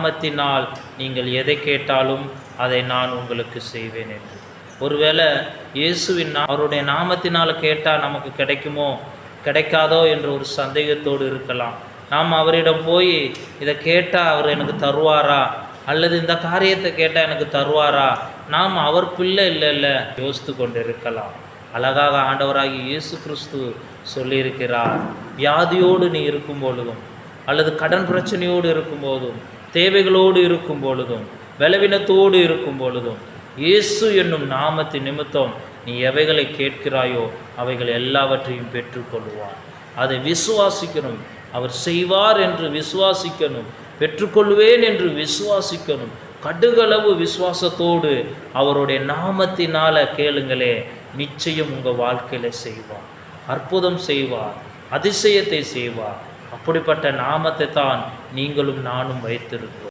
நாமத்தினால் நீங்கள் எதை கேட்டாலும் அதை நான் உங்களுக்கு செய்வேன் என்று. ஒருவேளை இயேசுவின் அவருடைய நாமத்தினால் கேட்டால் நமக்கு கிடைக்குமோ கிடைக்காதோ என்ற ஒரு சந்தேகத்தோடு இருக்கலாம். நாம் அவரிடம் போய் இதை கேட்டால் அவர் எனக்கு தருவாரா, அல்லது இந்த காரியத்தை கேட்டால் எனக்கு தருவாரா, நாம் அவர் பிள்ளை இல்லை யோசித்து கொண்டு இருக்கலாம். அழகாக ஆண்டவராகி இயேசு கிறிஸ்து சொல்லியிருக்கிறார், வியாதியோடு நீ இருக்கும் பொழுதும், அல்லது கடன் பிரச்சனையோடு இருக்கும் போதும், தேவைகளோடு இருக்கும் பொழுதும், பலவீனத்தோடு இருக்கும் பொழுதும், இயேசு என்னும் நாமத்தின் நிமித்தம் நீ எவைகளை கேட்கிறாயோ அவைகள் எல்லாவற்றையும் பெற்றுக்கொள்வார். அதை விசுவாசிக்கணும். அவர் செய்வார் என்று விசுவாசிக்கணும். பெற்றுக்கொள்வேன் என்று விசுவாசிக்கணும். கடுகளவு விசுவாசத்தோடு அவருடைய நாமத்தினால கேளுங்களே, நிச்சயம் உங்கள் வாழ்க்கையில் செய்வார். அற்புதம் செய்வார், அதிசயத்தை செய்வார். அப்படிப்பட்ட நாமத்தை தான் நீங்களும் நானும் வைத்திருக்கிறோம்.